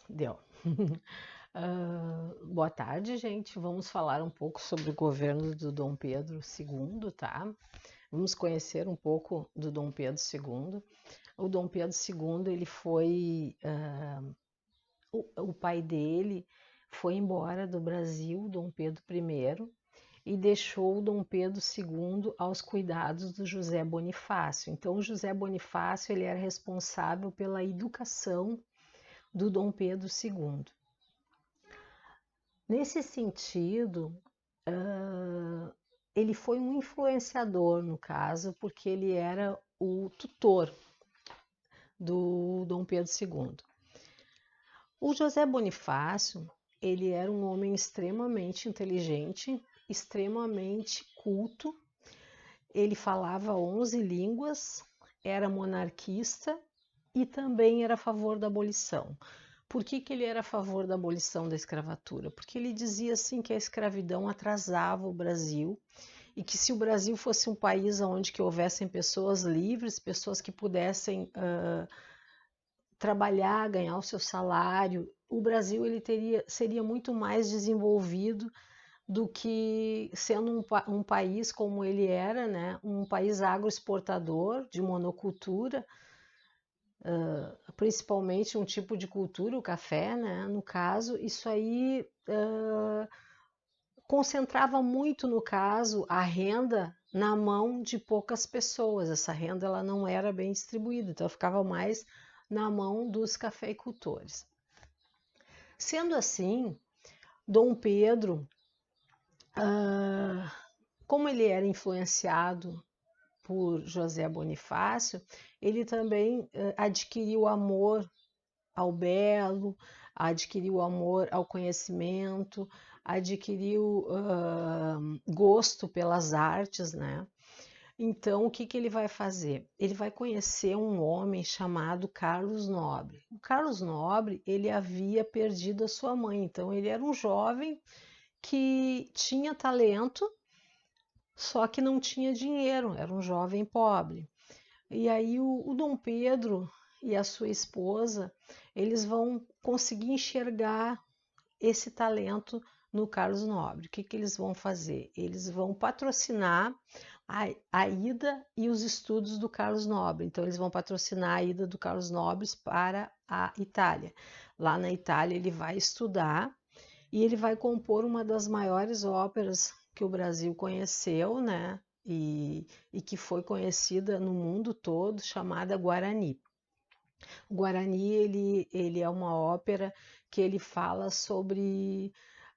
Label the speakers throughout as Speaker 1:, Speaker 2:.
Speaker 1: Deu. Boa tarde, gente. Vamos falar um pouco sobre o governo do Dom Pedro II, tá? Vamos conhecer um pouco do Dom Pedro II. O Dom Pedro II, ele foi... o pai dele foi embora do Brasil, Dom Pedro I, e deixou o Dom Pedro II aos cuidados do José Bonifácio. Então, o José Bonifácio, ele era responsável pela educação do Dom Pedro II. Nesse sentido, ele foi um influenciador, no caso, porque ele era o tutor do Dom Pedro II. O José Bonifácio, ele era um homem extremamente inteligente, extremamente culto, ele falava 11 línguas, era monarquista e também era a favor da abolição. Por que ele era a favor da abolição da escravatura? Porque ele dizia assim que a escravidão atrasava o Brasil e que se o Brasil fosse um país onde que houvessem pessoas livres, pessoas que pudessem trabalhar, ganhar o seu salário, o Brasil seria muito mais desenvolvido do que sendo um país como ele era, né? Um país agroexportador de monocultura, principalmente um tipo de cultura, o café, né? No caso, isso aí concentrava muito, no caso, a renda na mão de poucas pessoas. Essa renda ela não era bem distribuída, então ficava mais na mão dos cafeicultores. Sendo assim, Dom Pedro, como ele era influenciado por José Bonifácio, ele também adquiriu amor ao belo, adquiriu amor ao conhecimento, adquiriu gosto pelas artes, né? Então, o que, que ele vai fazer? Ele vai conhecer um homem chamado Carlos Nobre. O Carlos Nobre, ele havia perdido a sua mãe, então ele era um jovem que tinha talento, só que não tinha dinheiro, era um jovem pobre. E aí o Dom Pedro e a sua esposa, eles vão conseguir enxergar esse talento no Carlos Nobre. O que, que eles vão fazer? Eles vão patrocinar a ida e os estudos do Carlos Nobre. Então, eles vão patrocinar a ida do Carlos Nobre para a Itália. Lá na Itália, ele vai estudar e ele vai compor uma das maiores óperas que o Brasil conheceu, né? E que foi conhecida no mundo todo, chamada Guarani. O Guarani ele é uma ópera que ele fala sobre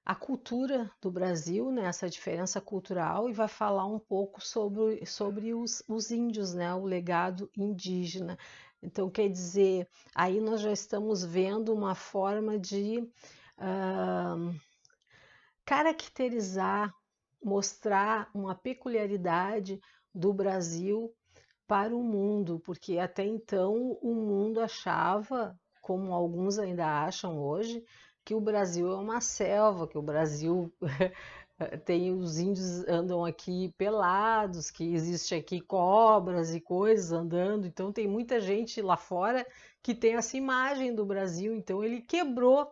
Speaker 1: a cultura do Brasil, né, essa diferença cultural, e vai falar um pouco sobre os índios, né, o legado indígena. Então, quer dizer, aí nós já estamos vendo uma forma de uh, caracterizar, mostrar uma peculiaridade do Brasil para o mundo, porque até então o mundo achava, como alguns ainda acham hoje, que o Brasil é uma selva, que o Brasil tem os índios andam aqui pelados, que existe aqui cobras e coisas andando, então tem muita gente lá fora que tem essa imagem do Brasil, então ele quebrou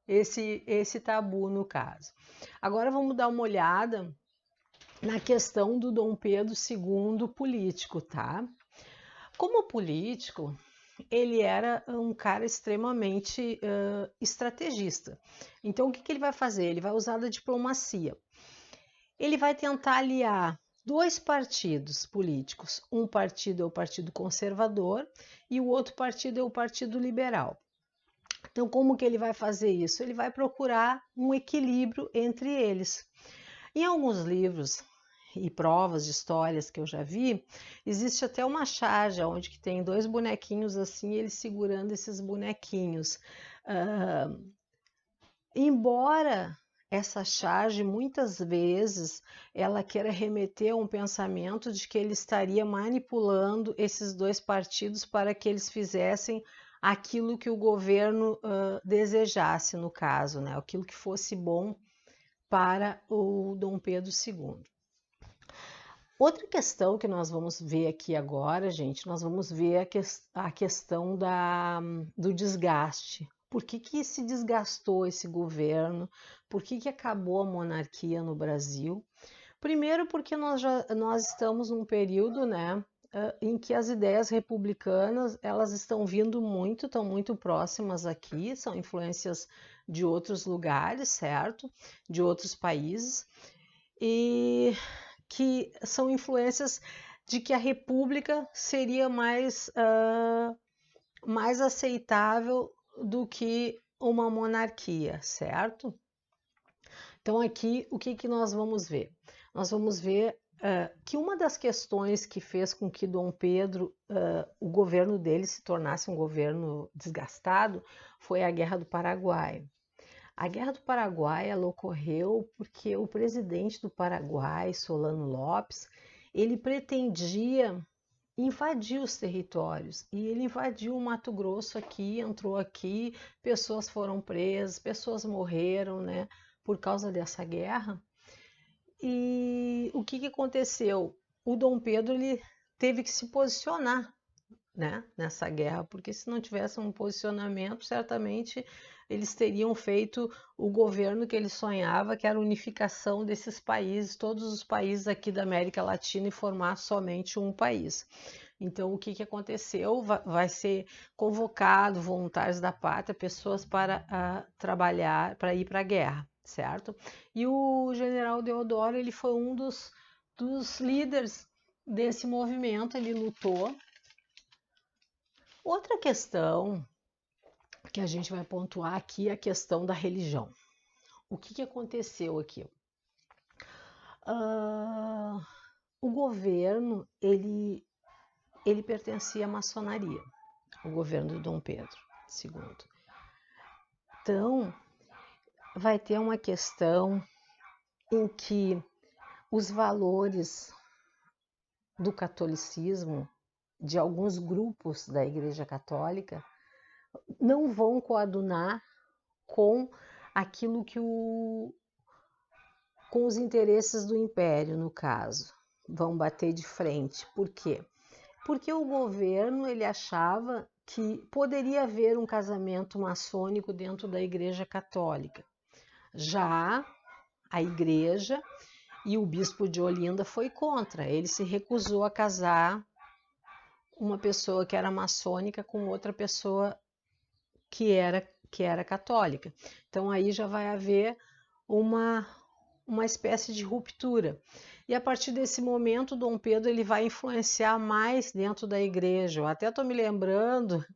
Speaker 1: esse tabu no caso. Agora vamos dar uma olhada na questão do Dom Pedro II político, tá? Como político, ele era um cara extremamente estrategista. Então, o que, que ele vai fazer? Ele vai usar da diplomacia. Ele vai tentar aliar dois partidos políticos. Um partido é o Partido Conservador e o outro partido é o Partido Liberal. Então, como que ele vai fazer isso? Ele vai procurar um equilíbrio entre eles. Em alguns livros e provas de histórias que eu já vi, existe até uma charge onde que tem dois bonequinhos assim, eles segurando esses bonequinhos. Embora essa charge muitas vezes ela queira remeter a um pensamento de que ele estaria manipulando esses dois partidos para que eles fizessem aquilo que o governo desejasse, no caso, né? Aquilo que fosse bom para o Dom Pedro II. Outra questão que nós vamos ver aqui agora, gente, nós vamos ver a questão do desgaste. Por que que se desgastou esse governo? Por que que acabou a monarquia no Brasil? Primeiro porque nós estamos num período, né, em que as ideias republicanas, elas estão vindo muito, estão muito próximas aqui, são influências de outros lugares, certo? De outros países, e que são influências de que a república seria mais aceitável do que uma monarquia, certo? Então, aqui, o que que nós vamos ver? Nós vamos ver que uma das questões que fez com que Dom Pedro, o governo dele se tornasse um governo desgastado, foi a Guerra do Paraguai. A Guerra do Paraguai ela ocorreu porque o presidente do Paraguai, Solano Lopes, ele pretendia invadir os territórios e ele invadiu o Mato Grosso aqui, entrou aqui, pessoas foram presas, pessoas morreram, né, por causa dessa guerra. E o que que aconteceu? O Dom Pedro ele teve que se posicionar, né, nessa guerra, porque se não tivesse um posicionamento, certamente eles teriam feito o governo que ele sonhava, que era a unificação desses países, todos os países aqui da América Latina, e formar somente um país. Então, o que que aconteceu? Vai ser convocado voluntários da pátria, pessoas para trabalhar, para ir para a guerra, certo? E o general Deodoro, ele foi um dos líderes desse movimento, ele lutou. Outra questão que a gente vai pontuar aqui é a questão da religião. O que que aconteceu aqui? O governo, ele pertencia à maçonaria, o governo de Dom Pedro II. Então, vai ter uma questão em que os valores do catolicismo, de alguns grupos da Igreja Católica, não vão coadunar com aquilo que com os interesses do império, no caso, vão bater de frente. Por quê? Porque o governo ele achava que poderia haver um casamento maçônico dentro da Igreja Católica. Já a Igreja e o bispo de Olinda foi contra. Ele se recusou a casar uma pessoa que era maçônica com outra pessoa que era católica. Então aí já vai haver uma espécie de ruptura. E a partir desse momento, Dom Pedro ele vai influenciar mais dentro da igreja. Eu até estou me lembrando,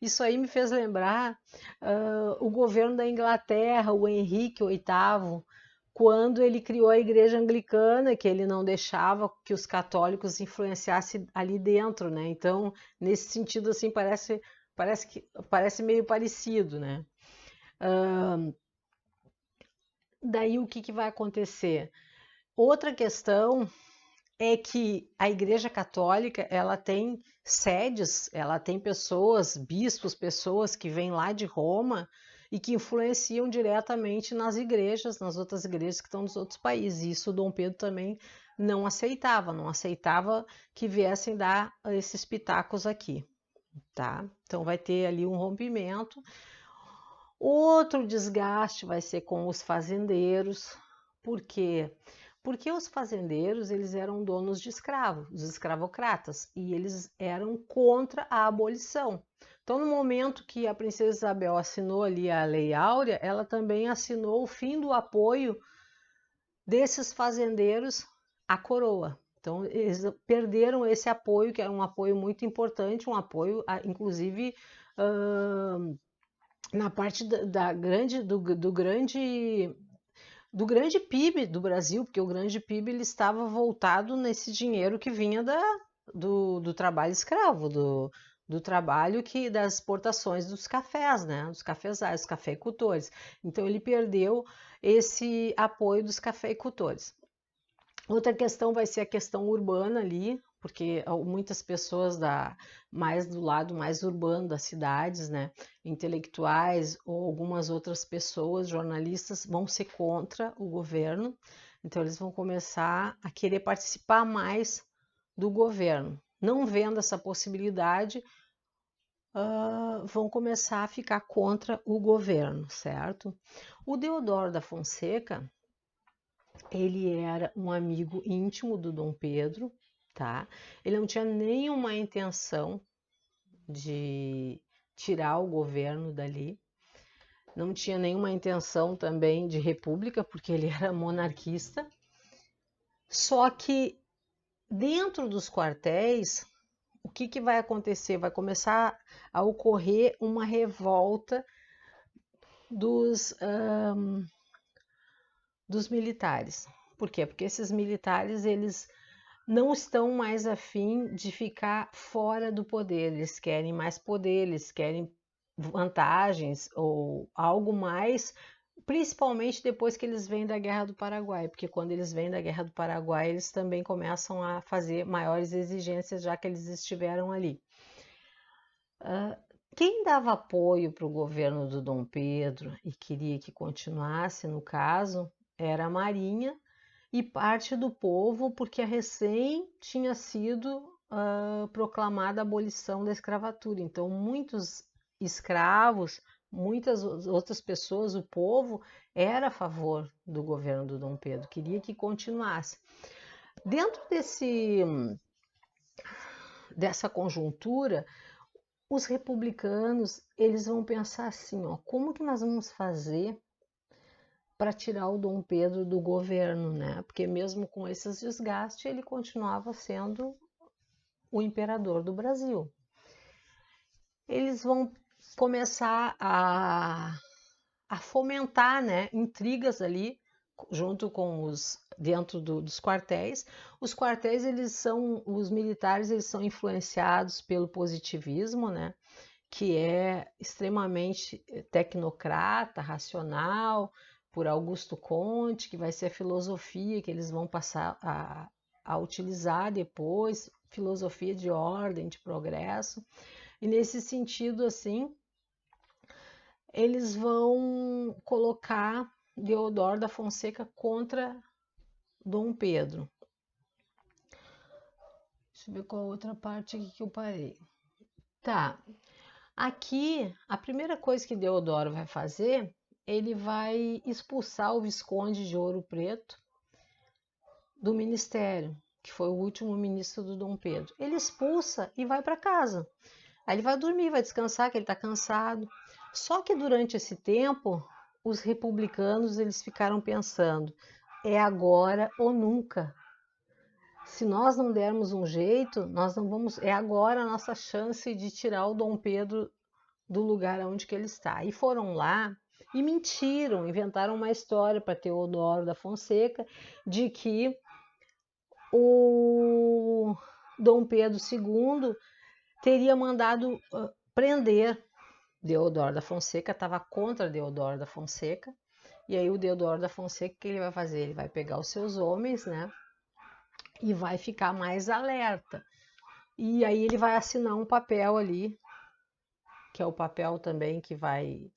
Speaker 1: isso aí me fez lembrar o governo da Inglaterra, o Henrique VIII, quando ele criou a igreja anglicana, que ele não deixava que os católicos influenciassem ali dentro, né? Então, nesse sentido, assim, parece meio parecido, né? Daí o que que vai acontecer? Outra questão é que a Igreja Católica ela tem sedes, ela tem pessoas, bispos, pessoas que vêm lá de Roma e que influenciam diretamente nas igrejas, nas outras igrejas que estão nos outros países. E isso Dom Pedro também não aceitava que viessem dar esses pitacos aqui, tá? Então vai ter ali um rompimento. Outro desgaste vai ser com os fazendeiros. Por quê? Porque os fazendeiros eles eram donos de escravos, os escravocratas, e eles eram contra a abolição. Então, no momento que a princesa Isabel assinou ali a Lei Áurea, ela também assinou o fim do apoio desses fazendeiros à coroa. Então, eles perderam esse apoio, que era um apoio muito importante, um apoio, inclusive, na parte do grande PIB do Brasil, porque o grande PIB ele estava voltado nesse dinheiro que vinha do trabalho escravo, do trabalho das exportações dos cafés, né? Dos cafezais, dos cafeicultores. Então ele perdeu esse apoio dos cafeicultores. Outra questão vai ser a questão urbana ali, porque muitas pessoas mais do lado mais urbano das cidades, né, intelectuais ou algumas outras pessoas, jornalistas, vão ser contra o governo. Então eles vão começar a querer participar mais do governo. Não vendo essa possibilidade, vão começar a ficar contra o governo, certo? O Deodoro da Fonseca, ele era um amigo íntimo do Dom Pedro, tá? Ele não tinha nenhuma intenção de tirar o governo dali, não tinha nenhuma intenção também de república, porque ele era monarquista. Só que dentro dos quartéis, o que vai acontecer? Vai começar a ocorrer uma revolta dos militares. Por quê? Porque esses militares, eles não estão mais afim de ficar fora do poder, eles querem mais poder, eles querem vantagens ou algo mais, principalmente depois que eles vêm da Guerra do Paraguai, porque quando eles vêm da Guerra do Paraguai, eles também começam a fazer maiores exigências, já que eles estiveram ali. Quem dava apoio para o governo do Dom Pedro e queria que continuasse, no caso, era a Marinha e parte do povo, porque recém tinha sido proclamada a abolição da escravatura. Então, muitos escravos, muitas outras pessoas, o povo, era a favor do governo do Dom Pedro, queria que continuasse. Dentro dessa conjuntura, os republicanos, eles vão pensar assim, ó, como que nós vamos fazer para tirar o Dom Pedro do governo, né? Porque mesmo com esses desgastes, ele continuava sendo o imperador do Brasil. Eles vão começar a fomentar, né, intrigas ali junto com dentro dos quartéis. Os quartéis, os militares, eles são influenciados pelo positivismo, né? Que é extremamente tecnocrata, racional, por Augusto Comte, que vai ser a filosofia que eles vão passar a utilizar depois, filosofia de ordem, de progresso. E nesse sentido, assim, eles vão colocar Deodoro da Fonseca contra Dom Pedro. Deixa eu ver qual outra parte aqui que eu parei. Tá, aqui a primeira coisa que Deodoro vai fazer, ele vai expulsar o Visconde de Ouro Preto do ministério, que foi o último ministro do Dom Pedro. Ele expulsa e vai para casa. Aí ele vai dormir, vai descansar, que ele está cansado. Só que durante esse tempo, os republicanos, eles ficaram pensando, é agora ou nunca. Se nós não dermos um jeito, nós não vamos. É agora a nossa chance de tirar o Dom Pedro do lugar onde que ele está. E foram lá e mentiram, inventaram uma história para Teodoro da Fonseca de que o Dom Pedro II teria mandado prender Deodoro da Fonseca, estava contra Deodoro da Fonseca. E aí o Deodoro da Fonseca, o que ele vai fazer? Ele vai pegar os seus homens, né? E vai ficar mais alerta. E aí ele vai assinar um papel ali, que é o papel também que vai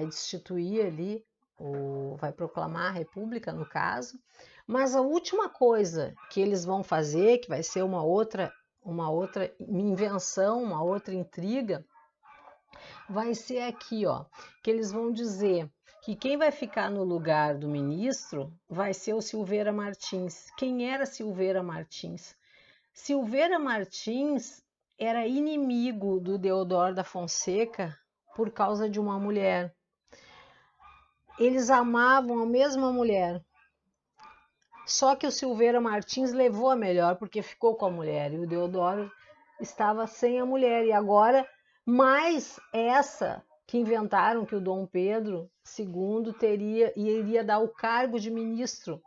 Speaker 1: destituir ali, ou vai proclamar a república, no caso. Mas a última coisa que eles vão fazer, que vai ser uma outra invenção, uma outra intriga, vai ser aqui, ó, que eles vão dizer que quem vai ficar no lugar do ministro vai ser o Silveira Martins. Quem era Silveira Martins? Silveira Martins era inimigo do Deodoro da Fonseca por causa de uma mulher. Eles amavam a mesma mulher. Só que o Silveira Martins levou a melhor porque ficou com a mulher e o Deodoro estava sem a mulher. E agora, mais essa que inventaram que o Dom Pedro II iria dar o cargo de ministro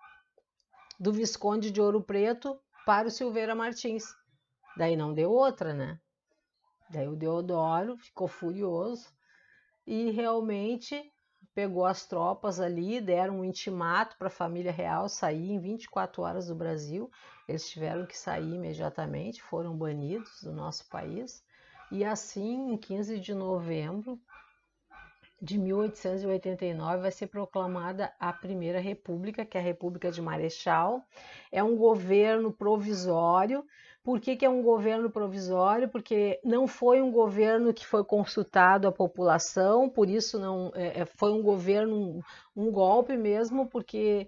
Speaker 1: do Visconde de Ouro Preto para o Silveira Martins. Daí não deu outra, né? Daí o Deodoro ficou furioso e realmente pegou as tropas ali, deram um intimato para a família real sair em 24 horas do Brasil. Eles tiveram que sair imediatamente, foram banidos do nosso país. E assim, em 15 de novembro de 1889, vai ser proclamada a Primeira República, que é a República de Marechal. É um governo provisório, Por que que é um governo provisório? Porque não foi um governo que foi consultado à população, por isso não foi um governo, um golpe mesmo, porque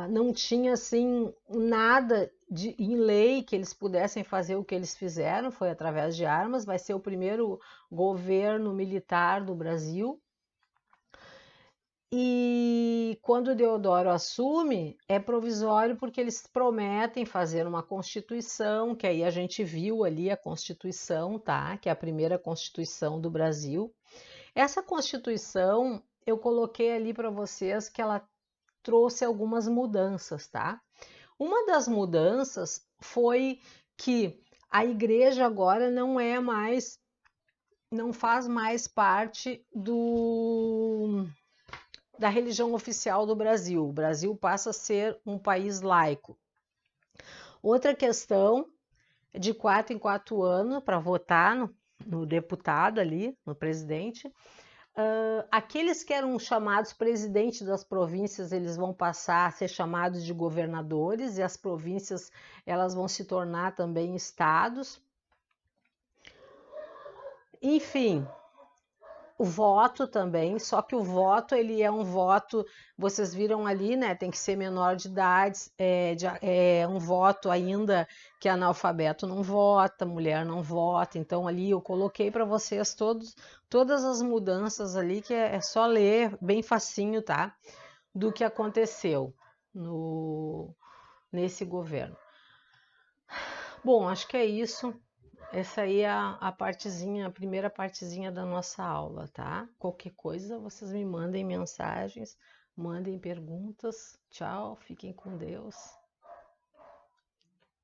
Speaker 1: não tinha assim nada em lei que eles pudessem fazer o que eles fizeram, foi através de armas, vai ser o primeiro governo militar do Brasil. E quando o Deodoro assume, é provisório porque eles prometem fazer uma Constituição, que aí a gente viu ali a Constituição, tá? Que é a primeira Constituição do Brasil. Essa Constituição, eu coloquei ali para vocês que ela trouxe algumas mudanças, tá? Uma das mudanças foi que a igreja agora não faz mais parte da religião oficial do Brasil. O Brasil passa a ser um país laico. Outra questão, de 4 em 4 anos, para votar no deputado ali, no presidente, aqueles que eram chamados presidentes das províncias, eles vão passar a ser chamados de governadores, e as províncias elas vão se tornar também estados. Enfim, o voto também, só que o voto ele é um voto, vocês viram ali, né? Tem que ser menor de idade, é um voto ainda que analfabeto não vota, mulher não vota. Então ali eu coloquei para vocês todas as mudanças ali, que é só ler bem facinho, tá? Do que aconteceu nesse governo. Bom, acho que é isso. Essa aí é a partezinha, a primeira partezinha da nossa aula, tá? Qualquer coisa, vocês me mandem mensagens, mandem perguntas. Tchau, fiquem com Deus.